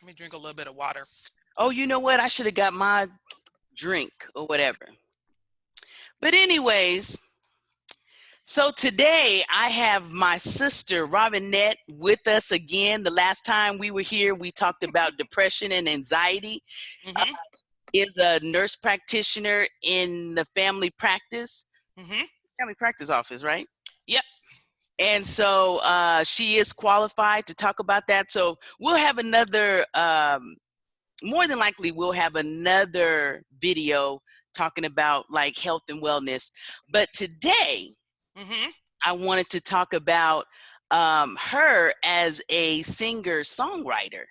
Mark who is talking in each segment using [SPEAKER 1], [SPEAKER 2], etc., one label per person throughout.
[SPEAKER 1] Let me drink a little bit of water.
[SPEAKER 2] Oh, you know what? I should have got my drink or whatever. But anyways, so today I have my sister Robinette with us again. The last time we were here, we talked about depression and anxiety. Uh,
[SPEAKER 1] Mm-hmm.
[SPEAKER 2] is a nurse practitioner in the
[SPEAKER 1] Mm-hmm.
[SPEAKER 2] family practice office, right?
[SPEAKER 1] Yep.
[SPEAKER 2] And so she is qualified to talk about that. So we'll have another, more than likely, we'll have another video talking about like health and wellness. But today,
[SPEAKER 1] Mm-hmm.
[SPEAKER 2] I wanted to talk about her as a singer songwriter.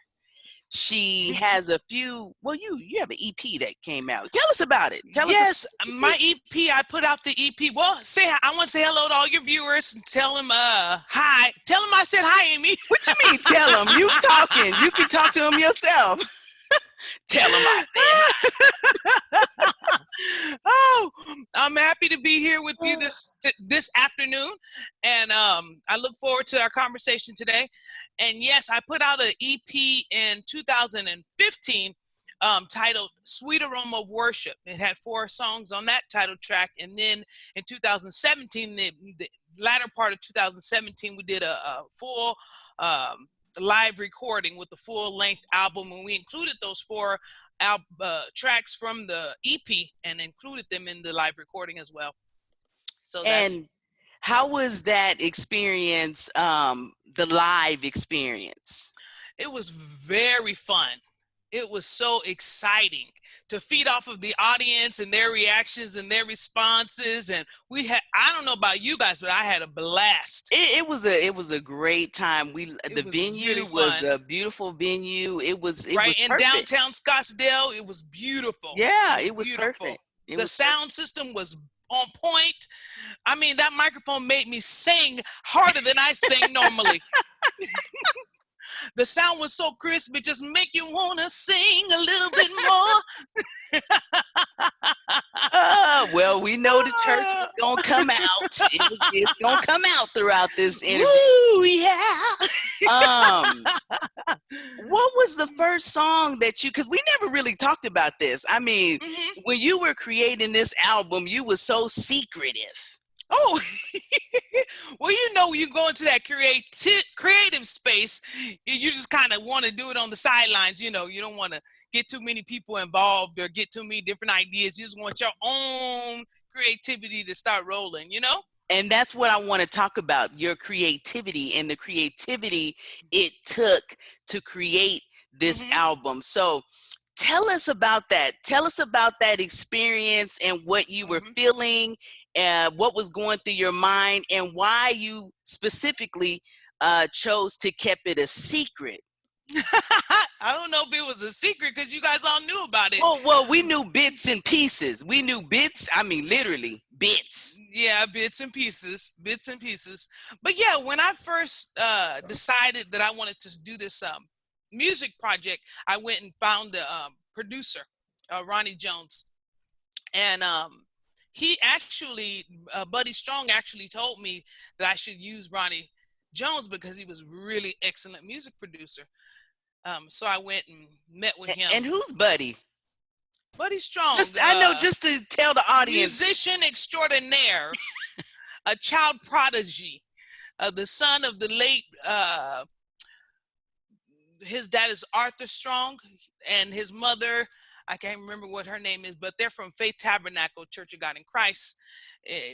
[SPEAKER 2] She has a few. Well, you have an EP that came out. Tell us about it. Tell us about
[SPEAKER 1] Yes,
[SPEAKER 2] the
[SPEAKER 1] my
[SPEAKER 2] EP.
[SPEAKER 1] EP. I put out the EP. Well, I want to say hello to all your viewers and tell them hi. Tell them I said hi, Amy.
[SPEAKER 2] What you mean? Tell them you talking. You can talk to them yourself. Tell them I said
[SPEAKER 1] Oh, I'm happy to be here with you
[SPEAKER 2] hi.
[SPEAKER 1] this afternoon, and I look forward to our conversation today. And yes, I put out an EP in 2015 titled "Sweet Aroma of Worship." It had 4 songs on that title track, and then in 2017, the latter part of 2017, we did a full um, live recording with the full length album, and we included those 4 tracks from the EP and included them in the live recording as well. So that's
[SPEAKER 2] And how was that experience? The live experience.
[SPEAKER 1] it was very fun. It was so exciting to feed off of the audience and their reactions and their responses. And I don't know about you guys, but I had a blast.
[SPEAKER 2] It was a great time.
[SPEAKER 1] It
[SPEAKER 2] The
[SPEAKER 1] was really
[SPEAKER 2] venue was
[SPEAKER 1] fun.
[SPEAKER 2] a beautiful venue. It
[SPEAKER 1] Right
[SPEAKER 2] was
[SPEAKER 1] in
[SPEAKER 2] perfect.
[SPEAKER 1] downtown Scottsdale, it was beautiful. It
[SPEAKER 2] Yeah,
[SPEAKER 1] was
[SPEAKER 2] it was
[SPEAKER 1] beautiful.
[SPEAKER 2] perfect. It
[SPEAKER 1] The
[SPEAKER 2] was perfect.
[SPEAKER 1] sound system was on point. I mean, that microphone made me sing harder than I sing normally. The sound was so crisp, it just make you want to sing a little bit more.
[SPEAKER 2] Well, we know the church was gonna come out. It's gonna come out throughout this interview.
[SPEAKER 1] Woo, yeah.
[SPEAKER 2] Um, what was the first song that you? Because we never really talked about this. I mean,
[SPEAKER 1] Mhm.
[SPEAKER 2] when you were creating this album, you were so secretive.
[SPEAKER 1] Oh, well, you go into that creative space, you just kind of want to do it on the sidelines. You don't want to get too many people involved or get too many different ideas. You just want your own creativity to start rolling.
[SPEAKER 2] And that's what I want to talk about, your creativity and the creativity it took to create this
[SPEAKER 1] Hmm.
[SPEAKER 2] album. So tell us about that. Tell us about that experience and what you were
[SPEAKER 1] Hmm.
[SPEAKER 2] feeling, what was going through your mind, and why you specifically chose to keep it a secret.
[SPEAKER 1] I don't know if it was a secret because you guys all knew about it.
[SPEAKER 2] Well, we knew bits and pieces. We knew bits. I mean, literally bits.
[SPEAKER 1] Yeah, bits and pieces. But yeah, when I first decided that I wanted to do this music project, I went and found the producer, Ronnie Jones, and he actually, Buddy Strong actually told me that I should use Ronnie Jones because he was really excellent music producer. So I went and met with him.
[SPEAKER 2] And who's Buddy?
[SPEAKER 1] Buddy Strong,
[SPEAKER 2] Just I know, just to tell the audience.
[SPEAKER 1] musician extraordinaire, a child prodigy, the son of the late. His dad is Arthur Strong, and his mother, I can't remember what her name is, but they're from Faith Tabernacle Church of God in Christ,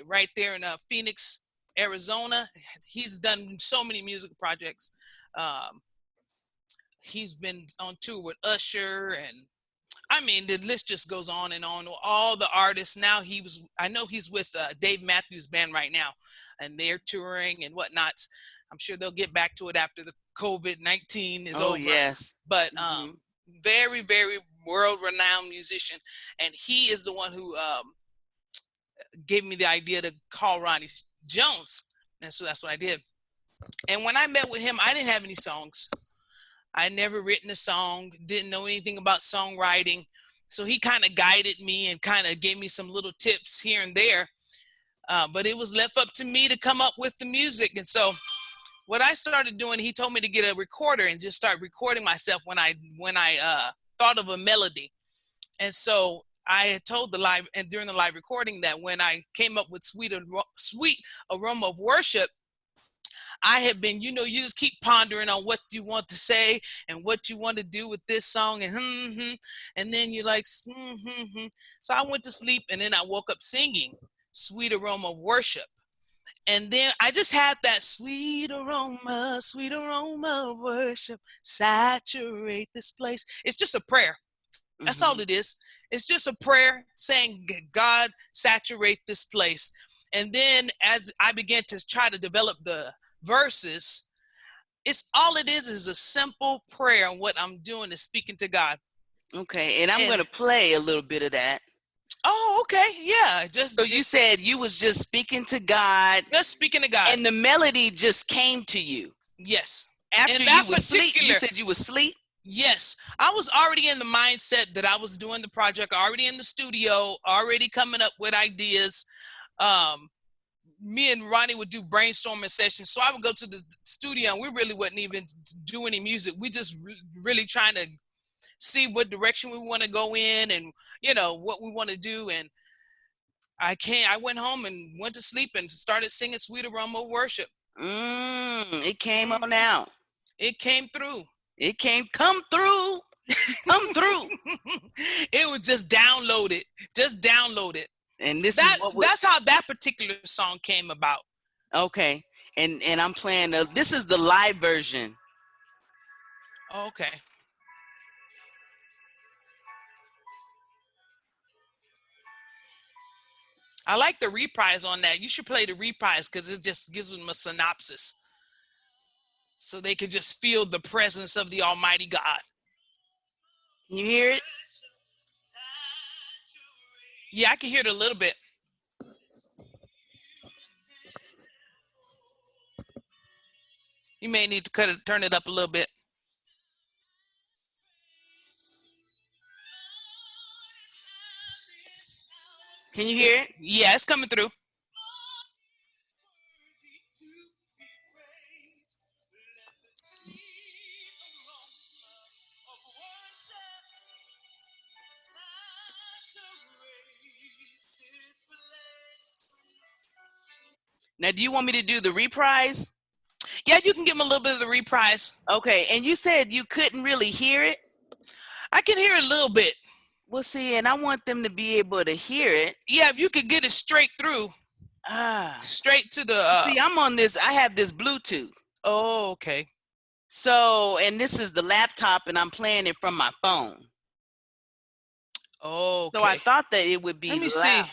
[SPEAKER 1] right there in Phoenix, Arizona. He's done so many music projects. Um, he's been on tour with Usher, and I mean, the list just goes on and on. All the artists now. I know he's with Dave Matthews Band right now, and they're touring and whatnot. I'm sure they'll get back to it after the COVID-19 is
[SPEAKER 2] Oh
[SPEAKER 1] over.
[SPEAKER 2] yes.
[SPEAKER 1] But
[SPEAKER 2] Hmm.
[SPEAKER 1] very, very world-renowned musician, and he is the one who gave me the idea to call Ronnie Jones, and so that's what I did. And when I met with him, I didn't have any songs. I never written a song, didn't know anything about songwriting. So he kind of guided me and kind of gave me some little tips here and there. But it was left up to me to come up with the music. And so what I started doing, he told me to get a recorder and just start recording myself when I thought of a melody. And so I had told the live, and during the live recording, that when I came up with sweet aroma of worship, I have been, you just keep pondering on what you want to say and what you want to do with this song, and then you're like, So I went to sleep, and then I woke up singing sweet aroma of worship. And then I just had that sweet aroma of worship, saturate this place. It's just a prayer. That's all it is. It's just a prayer saying, God, saturate this place. And then as I began to try to develop the verses, it's all it is a simple prayer. And what I'm doing is speaking to God.
[SPEAKER 2] Okay, and I'm going to play a little bit of that.
[SPEAKER 1] Oh, okay. Yeah.
[SPEAKER 2] So you said you was just speaking to God.
[SPEAKER 1] Just speaking to God.
[SPEAKER 2] And the melody just came to you.
[SPEAKER 1] Yes.
[SPEAKER 2] After you was asleep, you said you was asleep?
[SPEAKER 1] Yes. I was already in the mindset that I was doing the project, already in the studio, already coming up with ideas. Me and Ronnie would do brainstorming sessions. So I would go to the studio, and we really wouldn't even do any music. We just really trying to see what direction we want to go in, and what we want to do. And I went home and went to sleep and started singing Sweet Aroma of Worship.
[SPEAKER 2] It came on out.
[SPEAKER 1] It came through.
[SPEAKER 2] Come through. Come through.
[SPEAKER 1] It was just downloaded. And that's how that particular song came about.
[SPEAKER 2] Okay. And I'm playing this is the live version.
[SPEAKER 1] Okay. I like the reprise on that. You should play the reprise because it just gives them a synopsis, so they can just feel the presence of the Almighty God.
[SPEAKER 2] Can you hear it?
[SPEAKER 1] Yeah, I can hear it a little bit. You may need to turn it up a little bit.
[SPEAKER 2] Can you hear it?
[SPEAKER 1] Yeah, it's coming through.
[SPEAKER 2] Now, do you want me to do the reprise?
[SPEAKER 1] Yeah, you can give them a little bit of the reprise.
[SPEAKER 2] Okay, and you said you couldn't really hear it?
[SPEAKER 1] I can hear it a little bit.
[SPEAKER 2] Well, see, and I want them to be able to hear it.
[SPEAKER 1] Yeah, if you could get it straight through. Straight to the...
[SPEAKER 2] See, I'm on this. I have this Bluetooth.
[SPEAKER 1] Oh, okay.
[SPEAKER 2] So, and this is the laptop, and I'm playing it from my phone.
[SPEAKER 1] Oh, okay.
[SPEAKER 2] So I thought that it would be
[SPEAKER 1] Let me see.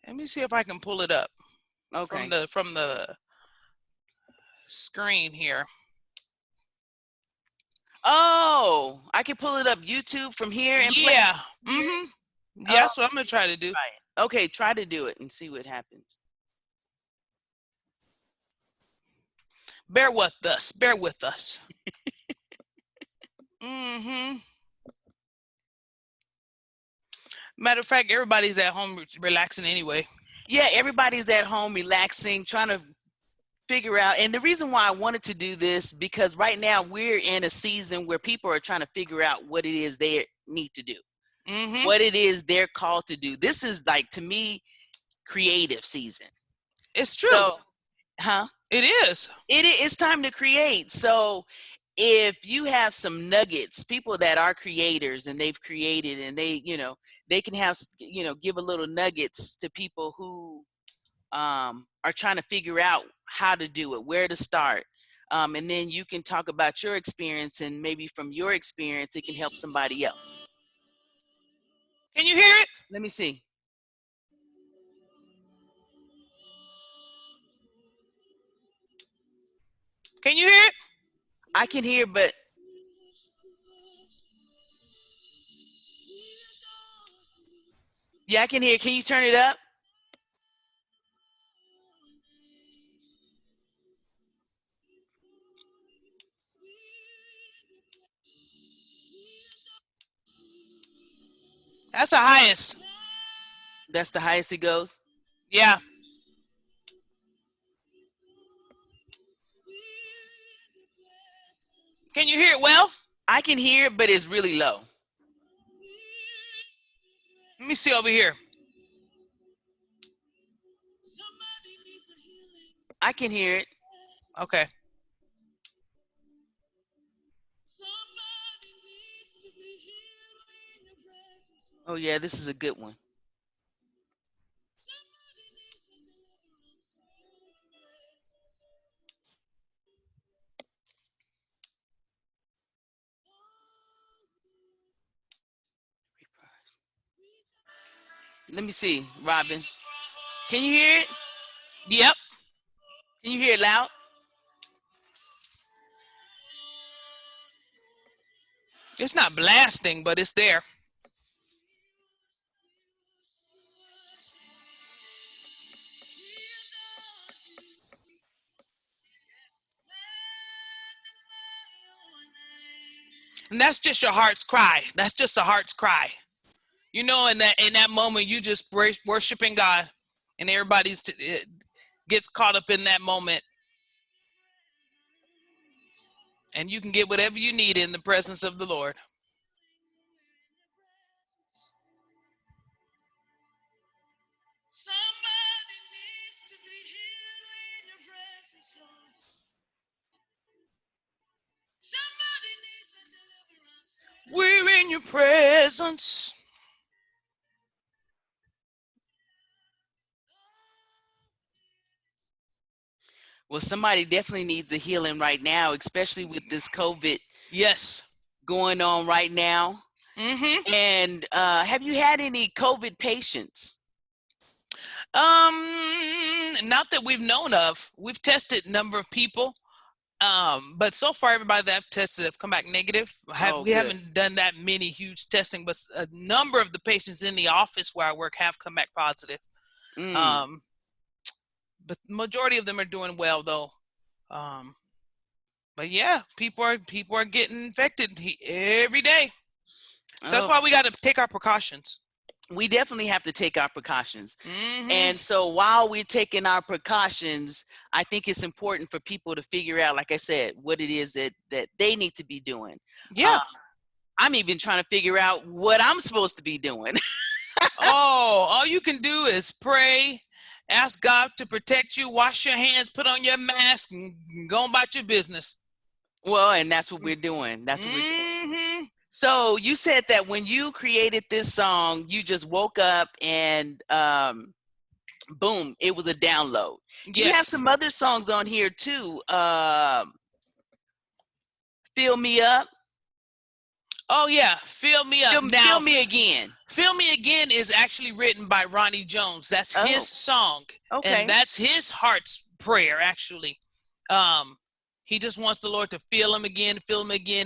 [SPEAKER 1] Let me see if I can pull it up.
[SPEAKER 2] Okay.
[SPEAKER 1] From the screen here.
[SPEAKER 2] Oh, I can pull it up YouTube from here and play.
[SPEAKER 1] Yeah. Mm-hmm. Yeah, that's what I'm gonna try to do.
[SPEAKER 2] Right. Okay, try to do it and see what happens.
[SPEAKER 1] Bear with us. Bear with us. Mm-hmm. Matter of fact, everybody's at home relaxing anyway.
[SPEAKER 2] Yeah, everybody's at home relaxing, trying to figure out. And the reason why I wanted to do this, because right now we're in a season where people are trying to figure out what it is they need to do, what it is they're called to do. This is, like, to me, creative season.
[SPEAKER 1] It's true.
[SPEAKER 2] So,
[SPEAKER 1] It is.
[SPEAKER 2] It's time to create. So if you have some nuggets, people that are creators and they've created, and they can have, give a little nuggets to people who are trying to figure out how to do it, where to start. And then you can talk about your experience, and maybe from your experience, it can help somebody else.
[SPEAKER 1] Can you hear it?
[SPEAKER 2] Let me see.
[SPEAKER 1] Can you hear it?
[SPEAKER 2] I can hear, but yeah, I can hear. Can you turn it up?
[SPEAKER 1] That's the highest.
[SPEAKER 2] That's the highest it goes?
[SPEAKER 1] Yeah. Can you hear it well?
[SPEAKER 2] I can hear it, but it's really low.
[SPEAKER 1] Let me see over here.
[SPEAKER 2] I can hear it.
[SPEAKER 1] Okay.
[SPEAKER 2] Oh yeah, this is a good one. Let me see, Robin. Can you hear it?
[SPEAKER 1] Yep.
[SPEAKER 2] Can you hear it loud?
[SPEAKER 1] It's not blasting, but it's there. And that's just your heart's cry. That's just a heart's cry. You know, in that moment, you just worshiping God, and everybody's gets caught up in that moment, and you can get whatever you need in the presence of the Lord. We're in your presence.
[SPEAKER 2] Well, somebody definitely needs a healing right now, especially with this COVID
[SPEAKER 1] Yes.
[SPEAKER 2] going on right now.
[SPEAKER 1] Mm-hmm.
[SPEAKER 2] And have you had any COVID patients?
[SPEAKER 1] Not that we've known of. We've tested a number of people, but so far everybody that I've tested have come back negative. We haven't done that many huge testing, but a number of the patients in the office where I work have come back positive. But the majority of them are doing well though. But yeah, people are getting infected every day. So that's why we got to take our precautions.
[SPEAKER 2] We definitely have to take our precautions.
[SPEAKER 1] Mm-hmm.
[SPEAKER 2] And so while we're taking our precautions, I think it's important for people to figure out, like I said, what it is that they need to be doing.
[SPEAKER 1] Yeah.
[SPEAKER 2] I'm even trying to figure out what I'm supposed to be doing.
[SPEAKER 1] All you can do is pray, ask God to protect you, wash your hands, put on your mask, and go about your business.
[SPEAKER 2] Well, and that's what we're doing. That's what we're doing. So you said that when you created this song, you just woke up and boom, it was a download.
[SPEAKER 1] Yes.
[SPEAKER 2] You have some other songs on here too. Fill Me Up.
[SPEAKER 1] Oh yeah, Fill Me Up.
[SPEAKER 2] Fill Me Again.
[SPEAKER 1] Fill Me Again is actually written by Ronnie Jones. That's his song.
[SPEAKER 2] Okay.
[SPEAKER 1] And that's his heart's prayer, actually. He just wants the Lord to fill him again.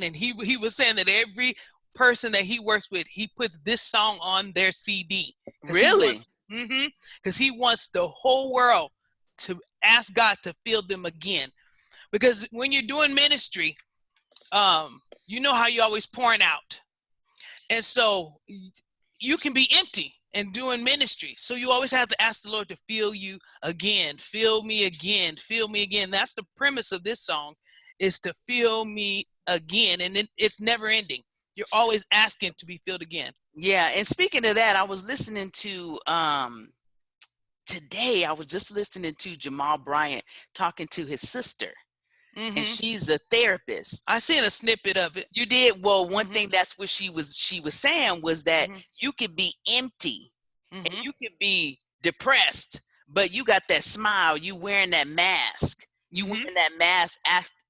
[SPEAKER 1] And he was saying that every person that he works with, he puts this song on their CD.
[SPEAKER 2] Really?
[SPEAKER 1] Because he wants the whole world to ask God to fill them again. Because when you're doing ministry, you know how you're always pouring out. And so you can be empty and doing ministry. So you always have to ask the Lord to fill you again. Fill me again. Fill me again. That's the premise of this song, is to fill me again. And it's never ending. You're always asking to be filled again.
[SPEAKER 2] Yeah. And speaking of that, I was listening to today, I was just listening to Jamal Bryant talking to his sister. And she's a therapist.
[SPEAKER 1] I seen a snippet of it.
[SPEAKER 2] You did? Well, one thing that's what she was saying was that you could be empty and you could be depressed, but you got that smile, you wearing that mask, you wearing that mask,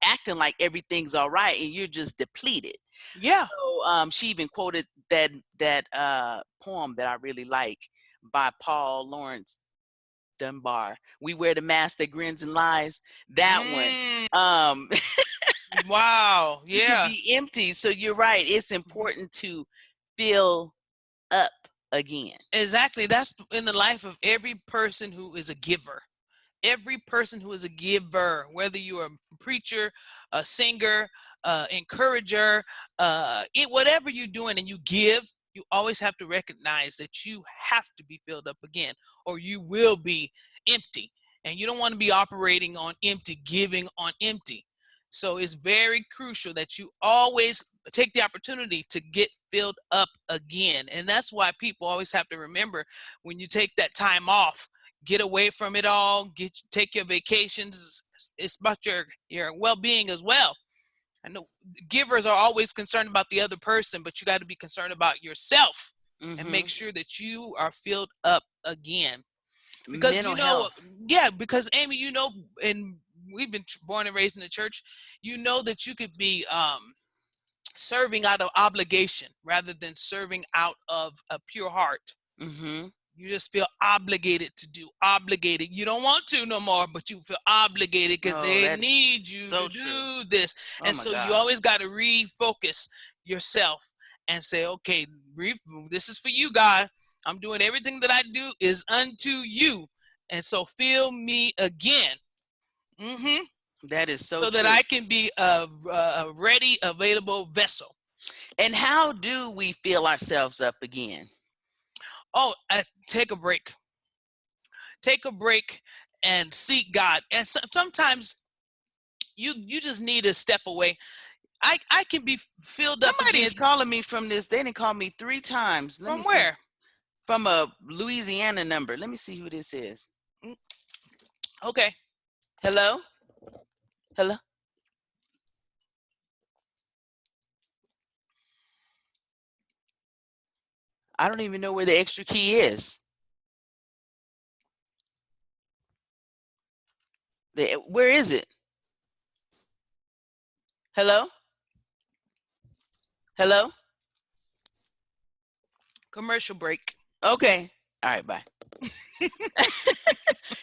[SPEAKER 2] acting like everything's all right, and you're just depleted.
[SPEAKER 1] Yeah.
[SPEAKER 2] So she even quoted that poem that I really like by Paul Laurence Dunbar. We wear the mask that grins and lies. That one.
[SPEAKER 1] Wow. Yeah.
[SPEAKER 2] You can be empty. So you're right. It's important to fill up again.
[SPEAKER 1] Exactly. That's in the life of every person who is a giver. Every person who is a giver, whether you're a preacher, a singer, encourager, whatever you're doing and you give, you always have to recognize that you have to be filled up again, or you will be empty. And you don't want to be operating on empty, giving on empty. So it's very crucial that you always take the opportunity to get filled up again. And that's why people always have to remember, when you take that time off, get away from it all, take your vacations. It's about your well-being as well. I know givers are always concerned about the other person, but you got to be concerned about yourself and make sure that you are filled up again. Because
[SPEAKER 2] Mental health.
[SPEAKER 1] because Amy, and we've been born and raised in the church, that you could be serving out of obligation rather than serving out of a pure heart. You just feel obligated to do. You don't want to no more, but you feel obligated because they need you to do this. And so you always got to refocus yourself and say, okay, this is for you, God. I'm doing everything that I do is unto you. And so fill me again.
[SPEAKER 2] That is so true.
[SPEAKER 1] That I can be a ready, available vessel.
[SPEAKER 2] And how do we fill ourselves up again?
[SPEAKER 1] Oh, take a break. Take a break and seek God. And sometimes you just need to step away. I can be filled up.
[SPEAKER 2] Somebody's calling me from this. They didn't call me 3 times.
[SPEAKER 1] From where?
[SPEAKER 2] From a Louisiana number. Let me see who this is.
[SPEAKER 1] Okay.
[SPEAKER 2] Hello? Hello? I don't even know where the extra key is. Where is it? Hello? Hello?
[SPEAKER 1] Commercial break.
[SPEAKER 2] Okay. All right, bye.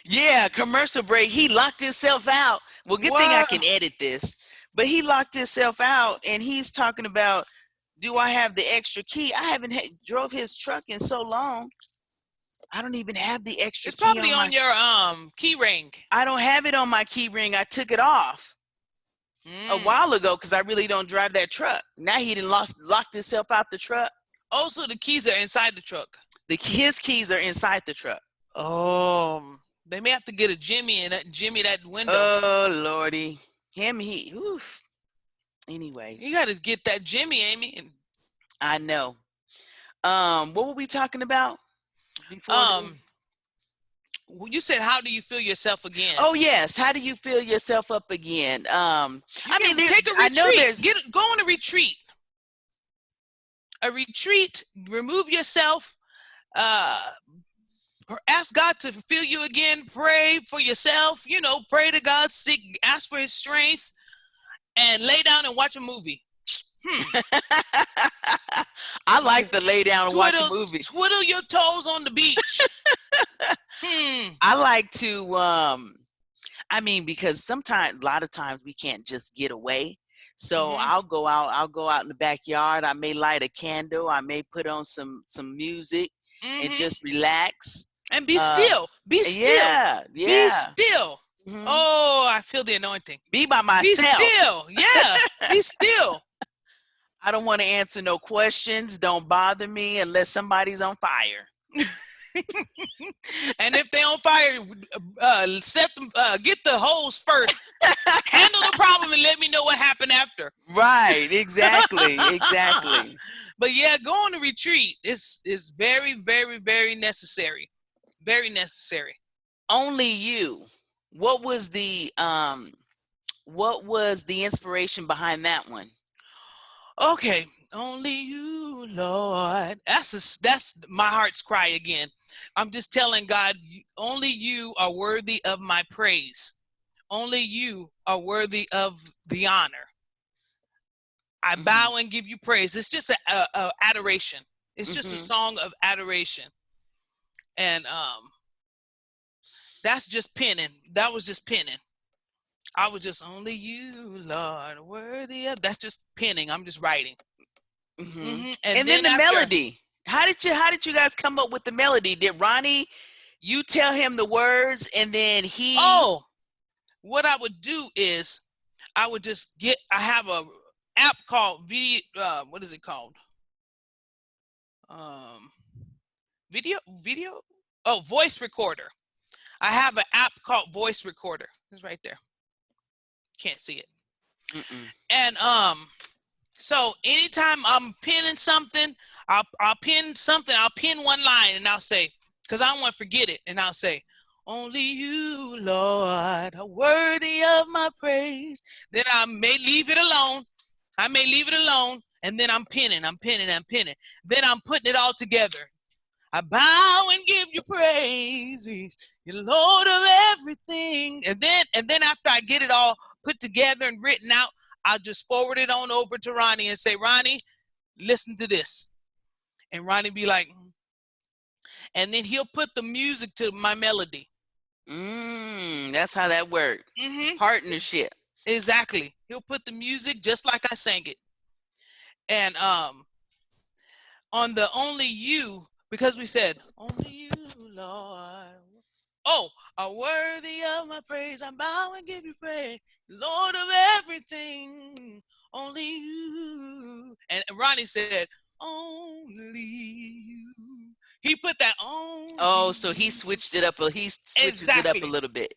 [SPEAKER 2] Yeah, commercial break. He locked himself out. Well, good thing I can edit this. But he locked himself out, and he's talking about, do I have the extra key? I haven't drove his truck in so long. I don't even have the extra key.
[SPEAKER 1] It's probably on your key ring.
[SPEAKER 2] I don't have it on my key ring. I took it off a while ago because I really don't drive that truck. Now he done locked himself out the truck.
[SPEAKER 1] Also, the keys are inside the truck.
[SPEAKER 2] His keys are inside the truck.
[SPEAKER 1] Oh, they may have to get a Jimmy and Jimmy that window.
[SPEAKER 2] Oh, Lordy. Oof. Anyway.
[SPEAKER 1] You got to get that Jimmy, Amy.
[SPEAKER 2] I know. What were we talking about?
[SPEAKER 1] You said, how do you feel yourself again?
[SPEAKER 2] Oh, yes. How do you feel yourself up again?
[SPEAKER 1] Take a retreat. I know go on a retreat. A retreat, remove yourself, ask God to fill you again, pray for yourself, pray to God, ask for his strength, and lay down and watch a movie.
[SPEAKER 2] I like to lay down and watch a movie.
[SPEAKER 1] Twiddle your toes on the beach.
[SPEAKER 2] I like to, because a lot of times we can't just get away. So I'll go out in the backyard. I may light a candle. I may put on some music and just relax.
[SPEAKER 1] And be still. Be still.
[SPEAKER 2] Yeah.
[SPEAKER 1] Be still. Oh, I feel the anointing.
[SPEAKER 2] Be by myself.
[SPEAKER 1] Be still. Yeah. Be still.
[SPEAKER 2] I don't want to answer no questions. Don't bother me unless somebody's on fire.
[SPEAKER 1] And if they're on fire, get the hose first. Handle the problem and let me know what happened after.
[SPEAKER 2] Right. Exactly. Exactly.
[SPEAKER 1] But yeah, go on a retreat. It's very, very, very necessary. Very necessary.
[SPEAKER 2] Only you. What was the inspiration behind that one?
[SPEAKER 1] Okay, only you, Lord. That's my heart's cry again. I'm just telling God, only you are worthy of my praise. Only you are worthy of the honor. I bow and give you praise. It's just a adoration. It's just a song of adoration. And that's just penning. That was just penning. I was just, only you, Lord, worthy of. That's just penning. I'm just writing.
[SPEAKER 2] And then the melody. How did you guys come up with the melody? Did Ronnie, you tell him the words and then he?
[SPEAKER 1] Oh, what I would do is I would just I have a app called what is it called? Video? Oh, voice recorder. I have an app called Voice Recorder. It's right there. Can't see it.
[SPEAKER 2] Mm-mm.
[SPEAKER 1] And so anytime I'm pinning something, I'll pin something. I'll pin one line and I'll say, because I don't want to forget it, and I'll say, "Only you, Lord, are worthy of my praise." Then I may leave it alone. And then I'm pinning. Then I'm putting it all together. I bow and give you praise, you're Lord of everything. And then after I get it all put together and written out, I'll just forward it on over to Ronnie and say, "Ronnie, listen to this." And Ronnie be like, and then he'll put the music to my melody.
[SPEAKER 2] That's how that works. Partnership.
[SPEAKER 1] Exactly. He'll put the music just like I sang it. And on the "Only You," because we said, "Only you, Lord, oh, are worthy of my praise. I bow and give you praise, Lord of everything. Only you." And Ronnie said, "Only you." He put that on.
[SPEAKER 2] Oh, so he switched it up. He switches it up a little bit.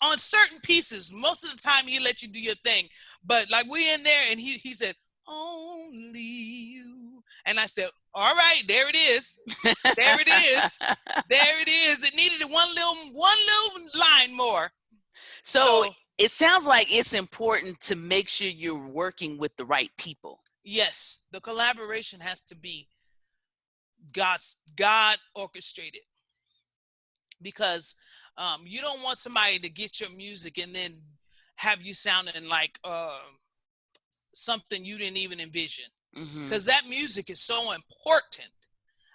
[SPEAKER 1] On certain pieces, most of the time he let you do your thing. But like we in there, and he said, "Only you." And I said, "All right, there it is. There it is. There it is." It needed one little line more.
[SPEAKER 2] So it sounds like it's important to make sure you're working with the right people.
[SPEAKER 1] Yes, the collaboration has to be God orchestrated, because you don't want somebody to get your music and then have you sounding like something you didn't even envision, because that music is so important.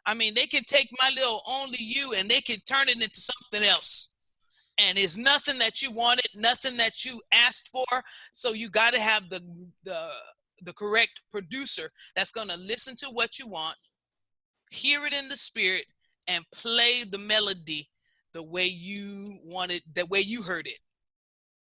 [SPEAKER 1] I mean, they can take my little "Only You" and they can turn it into something else. And it's nothing that you wanted, nothing that you asked for. So you got to have the correct producer that's going to listen to what you want, hear it in the spirit, and play the melody the way you wanted, the way you heard it.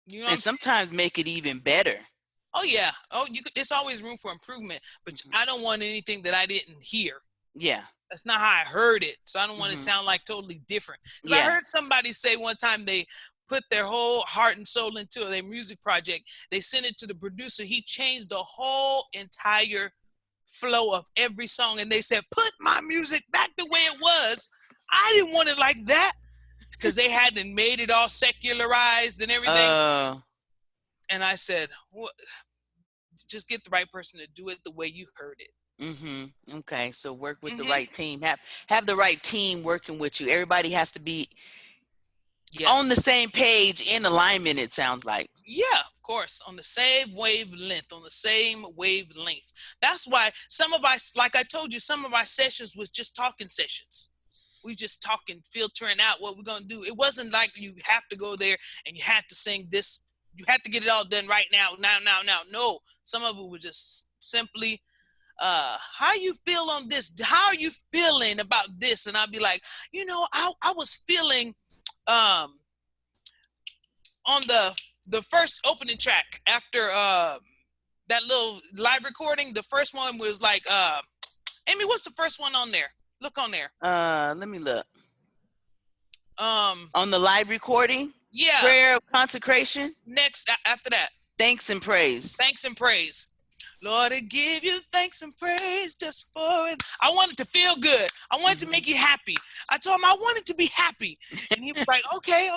[SPEAKER 1] You know,
[SPEAKER 2] and sometimes make it even better.
[SPEAKER 1] Oh yeah. Oh, there's always room for improvement, but I don't want anything that I didn't hear.
[SPEAKER 2] Yeah.
[SPEAKER 1] That's not how I heard it. So I don't want to sound like totally different. Because I heard somebody say one time they put their whole heart and soul into their music project. They sent it to the producer. He changed the whole entire flow of every song. And they said, "Put my music back the way it was." I didn't want it like that, because they hadn't made it all secularized and everything. And I said, "What? Just get the right person to do it the way you heard it."
[SPEAKER 2] Okay, so work with the right team. Have the right team working with you. Everybody has to be on the same page, in alignment, it sounds like.
[SPEAKER 1] Yeah, of course, on the same wavelength, That's why some of us, like I told you, some of our sessions was just talking sessions. We just talking, filtering out what we're going to do. It wasn't like you have to go there and you had to sing this. You had to get it all done right now. No, some of it was just simply, how you feel on this? How are you feeling about this? And I'd be like, I was feeling on the first opening track after that little live recording. The first one was like, Amy, what's the first one on there? Look on there.
[SPEAKER 2] Let me look. On the live recording?
[SPEAKER 1] Yeah.
[SPEAKER 2] Prayer of consecration?
[SPEAKER 1] Next, after that.
[SPEAKER 2] Thanks and praise.
[SPEAKER 1] Thanks and praise. Lord, I give you thanks and praise just for it. I wanted to feel good. I wanted to make you happy. I told him I wanted to be happy. And he was like, okay.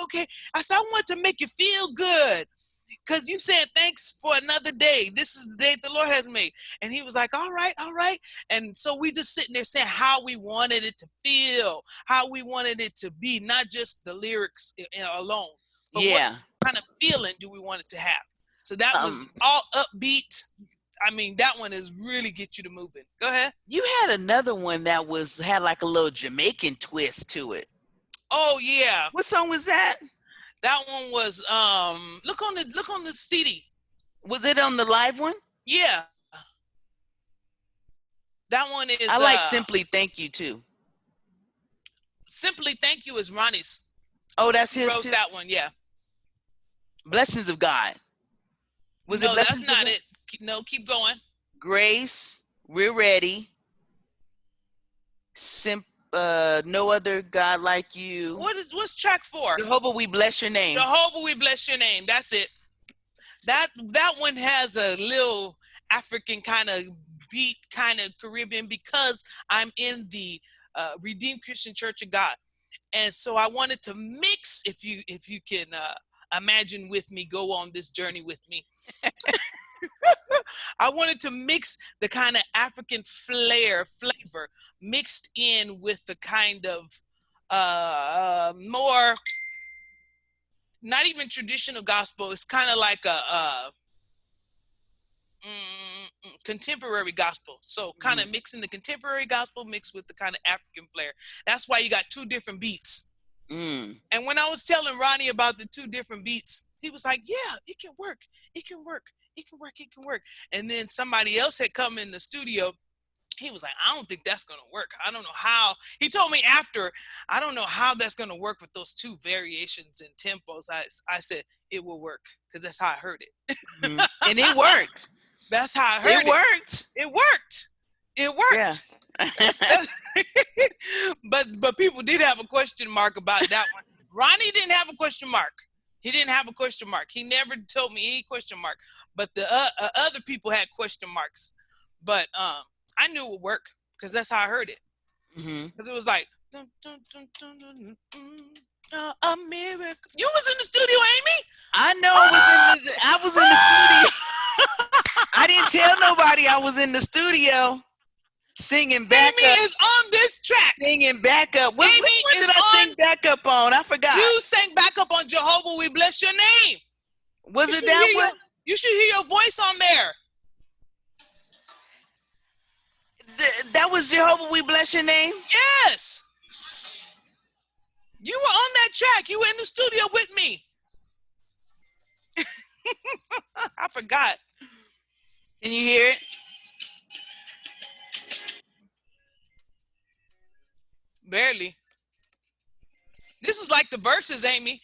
[SPEAKER 1] I said, I want to make you feel good, because you said thanks for another day. This is the day the Lord has made. And he was like, all right. And so we just sitting there saying how we wanted it to feel, how we wanted it to be, not just the lyrics alone, but what kind of feeling do we want it to have? So that was all upbeat. I mean, that one is really get you to moving. Go ahead.
[SPEAKER 2] You had another one that had like a little Jamaican twist to it.
[SPEAKER 1] Oh yeah.
[SPEAKER 2] What song was that?
[SPEAKER 1] That one was look on the CD.
[SPEAKER 2] Was it on the live one?
[SPEAKER 1] Yeah. That one is.
[SPEAKER 2] I like Simply Thank You too.
[SPEAKER 1] Simply Thank You is Ronnie's.
[SPEAKER 2] Oh, that's his
[SPEAKER 1] wrote
[SPEAKER 2] too?
[SPEAKER 1] That one, yeah.
[SPEAKER 2] Blessings of God.
[SPEAKER 1] No, that's not it. No, keep going.
[SPEAKER 2] Grace, We're Ready. No Other God Like You.
[SPEAKER 1] What's track 4?
[SPEAKER 2] Jehovah, We Bless Your Name.
[SPEAKER 1] Jehovah, We Bless Your Name. That's it. That one has a little African kind of beat, kind of Caribbean, because I'm in the Redeemed Christian Church of God, and so I wanted to mix. If you can imagine with me, go on this journey with me. I wanted to mix the kind of African flavor mixed in with the kind of more, not even traditional gospel. It's kind of like a contemporary gospel. So kind of mixing the contemporary gospel mixed with the kind of African flair. That's why you got two different beats. And when I was telling Ronnie about the two different beats, he was like, yeah, it can work. It can work. It can work. It can work. And then somebody else had come in the studio. He was like, I don't think that's going to work. I don't know how. He told me after, I don't know how that's going to work with those two variations in tempos. I said, it will work, because that's how I heard it.
[SPEAKER 2] And it worked.
[SPEAKER 1] That's how I heard it.
[SPEAKER 2] It worked.
[SPEAKER 1] It worked. It worked. Yeah. But people did have a question mark about that one. Ronnie didn't have a question mark. He didn't have a question mark. He never told me any question mark. But the other people had question marks. But I knew it would work, because that's how I heard it. Because it was like, dun, dun, dun, dun, dun, dun, a miracle. You was in the studio, Amy?
[SPEAKER 2] I know. I was in the studio. I didn't tell nobody I was in the studio singing backup.
[SPEAKER 1] Amy is on this track.
[SPEAKER 2] Singing backup. Which one did I sing backup on? I forgot.
[SPEAKER 1] You sang backup on Jehovah We Bless Your Name.
[SPEAKER 2] Was it that one?
[SPEAKER 1] You should hear your voice on there.
[SPEAKER 2] That was Jehovah We Bless Your Name?
[SPEAKER 1] Yes. You were on that track. You were in the studio with me. I forgot.
[SPEAKER 2] Can you hear it?
[SPEAKER 1] Barely. This is like the verses, Amy.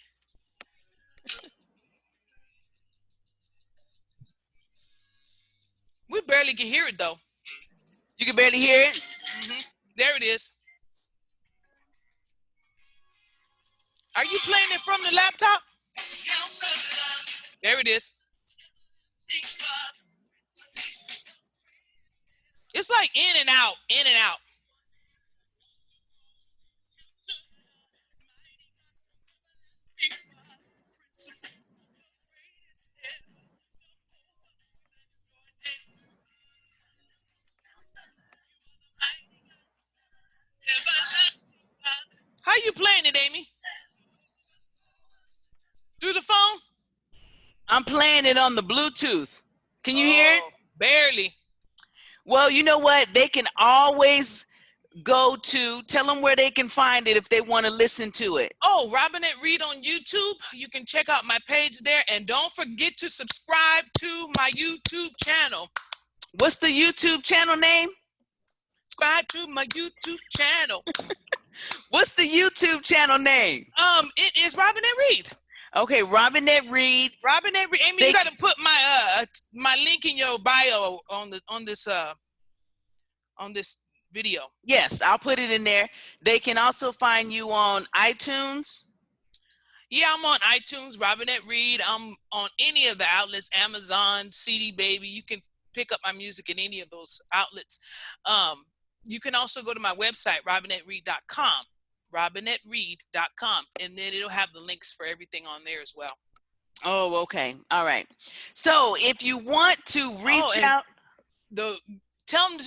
[SPEAKER 1] We barely can hear it, though.
[SPEAKER 2] You can barely hear it?
[SPEAKER 1] There it is. Are you playing it from the laptop? There it is. It's like in and out, in and out. How you playing it, Amy? Through the phone?
[SPEAKER 2] I'm playing it on the Bluetooth. Can you hear it?
[SPEAKER 1] Barely.
[SPEAKER 2] Well, you know what? They can always go to, tell them where they can find it if they want to listen to it.
[SPEAKER 1] Oh, Robinette Reed on YouTube. You can check out my page there. And don't forget to subscribe to my YouTube channel.
[SPEAKER 2] What's the YouTube channel name?
[SPEAKER 1] Subscribe to my YouTube channel.
[SPEAKER 2] What's the YouTube channel name?
[SPEAKER 1] It is Robinette Reed.
[SPEAKER 2] Okay, Robinette Reed.
[SPEAKER 1] Robinette Reed. Amy, you got to put my link in your bio on this video.
[SPEAKER 2] Yes, I'll put it in there. They can also find you on iTunes.
[SPEAKER 1] Yeah, I'm on iTunes, Robinette Reed. I'm on any of the outlets, Amazon, CD Baby. You can pick up my music in any of those outlets. You can also go to my website, robinettereed.com, robinettereed.com, and then it'll have the links for everything on there as well.
[SPEAKER 2] Oh, okay. All right. So if you want to reach out,
[SPEAKER 1] tell them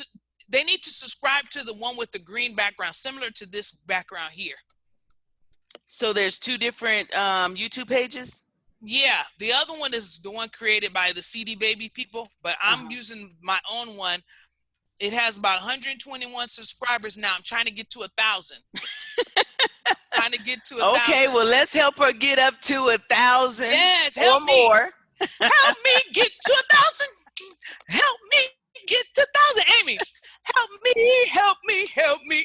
[SPEAKER 1] they need to subscribe to the one with the green background, similar to this background here.
[SPEAKER 2] So there's two different YouTube pages?
[SPEAKER 1] Yeah, the other one is the one created by the CD Baby people, but I'm using my own one. It has about 121 subscribers now. I'm trying to get to 1,000. Trying to get to 1,000.
[SPEAKER 2] Okay, well, let's help her get up to 1,000.
[SPEAKER 1] Yes, help
[SPEAKER 2] or
[SPEAKER 1] me.
[SPEAKER 2] More.
[SPEAKER 1] Help me get to 1,000. Help me get to 1,000. Amy, help me, help me, help me.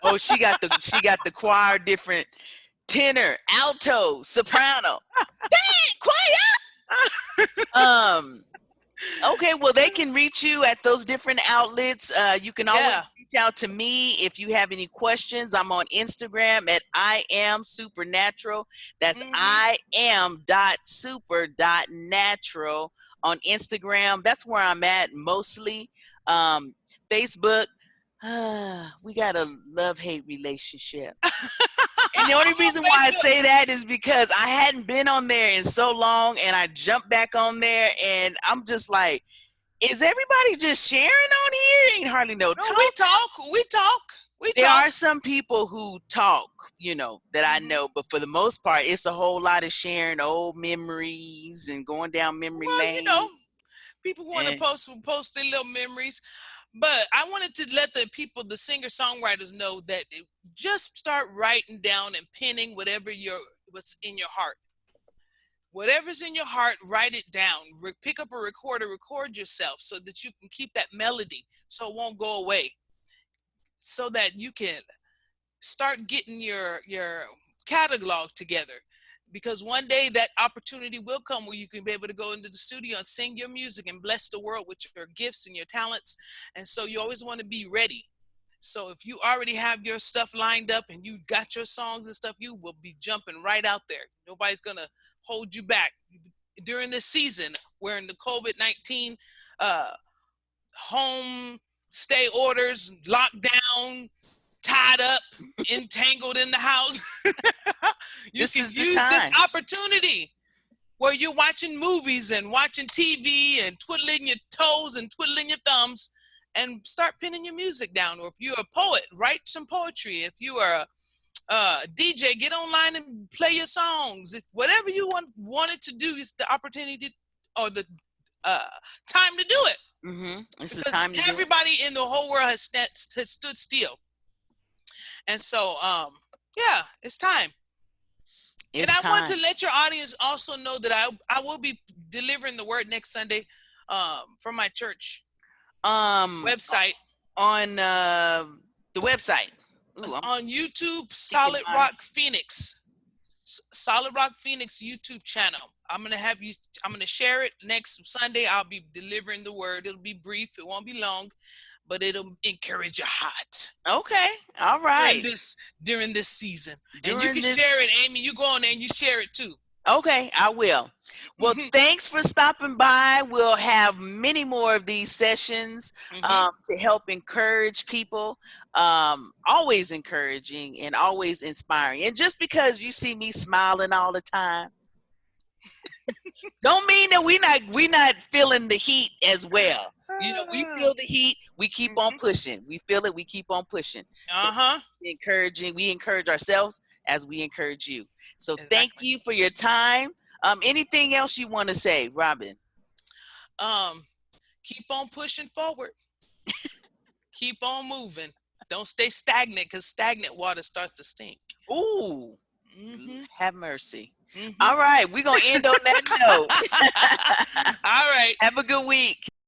[SPEAKER 2] Oh, she got the choir different: tenor, alto, soprano. Dang, choir. Okay, well, they can reach you at those different outlets. You can always
[SPEAKER 1] Yeah.
[SPEAKER 2] reach out to me if you have any questions. I'm on Instagram at I am supernatural. That's
[SPEAKER 1] Hmm.
[SPEAKER 2] I am dot super dot natural on Instagram. That's where I'm at mostly. Facebook, we got a love-hate relationship. And the only
[SPEAKER 1] I'm on
[SPEAKER 2] reason why I
[SPEAKER 1] Facebook.
[SPEAKER 2] say that is because I hadn't been on there in so long, and I jumped back on there, and I'm just like, is everybody just sharing on here? Ain't hardly no
[SPEAKER 1] No,
[SPEAKER 2] talk.
[SPEAKER 1] we talk. We talk. We
[SPEAKER 2] There
[SPEAKER 1] talk.
[SPEAKER 2] are some people who talk, that I
[SPEAKER 1] Hmm.
[SPEAKER 2] know, but for the most part, it's a whole lot of sharing old memories and going down memory
[SPEAKER 1] Well,
[SPEAKER 2] lane.
[SPEAKER 1] people want to
[SPEAKER 2] And
[SPEAKER 1] post their little memories, but I wanted to let the people, the singer songwriters, know that just start writing down and penning what's in your heart. Whatever's in your heart, write it down. Pick up a recorder, record yourself so that you can keep that melody, so it won't go away, so that you can start getting your catalog together, because one day that opportunity will come where you can be able to go into the studio and sing your music and bless the world with your gifts and your talents. And so you always want to be ready. So if you already have your stuff lined up and you got your songs and stuff, you will be jumping right out there. Nobody's gonna hold you back during this season, where in the COVID-19 uh, home stay orders, lockdown, tied up, entangled in the house. You
[SPEAKER 2] this
[SPEAKER 1] can
[SPEAKER 2] is the
[SPEAKER 1] use this
[SPEAKER 2] time.
[SPEAKER 1] opportunity where you're watching movies and watching TV and twiddling your toes and twiddling your thumbs, and start pinning your music down. Or if you're a poet, write some poetry. If you are a DJ, get online and play your songs. If whatever you wanted to do, is the opportunity or the uh, time to do it.
[SPEAKER 2] It's the
[SPEAKER 1] Because
[SPEAKER 2] time to do it.
[SPEAKER 1] everybody in the whole world has stood still. And so, yeah, it's time. And
[SPEAKER 2] It's
[SPEAKER 1] I want
[SPEAKER 2] time.
[SPEAKER 1] to let your audience also know that I will be delivering the word next Sunday, from my church
[SPEAKER 2] Um,
[SPEAKER 1] website,
[SPEAKER 2] on the website. Ooh, I'm
[SPEAKER 1] on YouTube,
[SPEAKER 2] thinking
[SPEAKER 1] Solid
[SPEAKER 2] my.
[SPEAKER 1] Rock Phoenix. Solid Rock Phoenix YouTube channel. I'm gonna share it next Sunday. I'll be delivering the word. It'll be brief, it won't be long, but it'll encourage your heart
[SPEAKER 2] Okay, all
[SPEAKER 1] during
[SPEAKER 2] right.
[SPEAKER 1] this season. And you
[SPEAKER 2] During
[SPEAKER 1] can
[SPEAKER 2] this.
[SPEAKER 1] share it, Amy. You go on there and you share it too.
[SPEAKER 2] Okay, I will. Well, thanks for stopping by. We'll have many more of these sessions
[SPEAKER 1] Hmm.
[SPEAKER 2] to help encourage people. Always encouraging and always inspiring. And just because you see me smiling all the time, don't mean that we not feeling the heat as well. We feel the heat. We keep on pushing. We feel it. We keep on pushing. So
[SPEAKER 1] Uh-huh.
[SPEAKER 2] encouraging. We encourage ourselves as we encourage you. So thank
[SPEAKER 1] Exactly.
[SPEAKER 2] you for your time. Anything else you want to say, Robin?
[SPEAKER 1] Um, keep on pushing forward. Keep on moving. Don't stay stagnant, because stagnant water starts to stink.
[SPEAKER 2] Ooh,
[SPEAKER 1] Hmm.
[SPEAKER 2] have mercy.
[SPEAKER 1] Hmm.
[SPEAKER 2] All right, we're gonna end on that note.
[SPEAKER 1] All right.
[SPEAKER 2] Have a good week.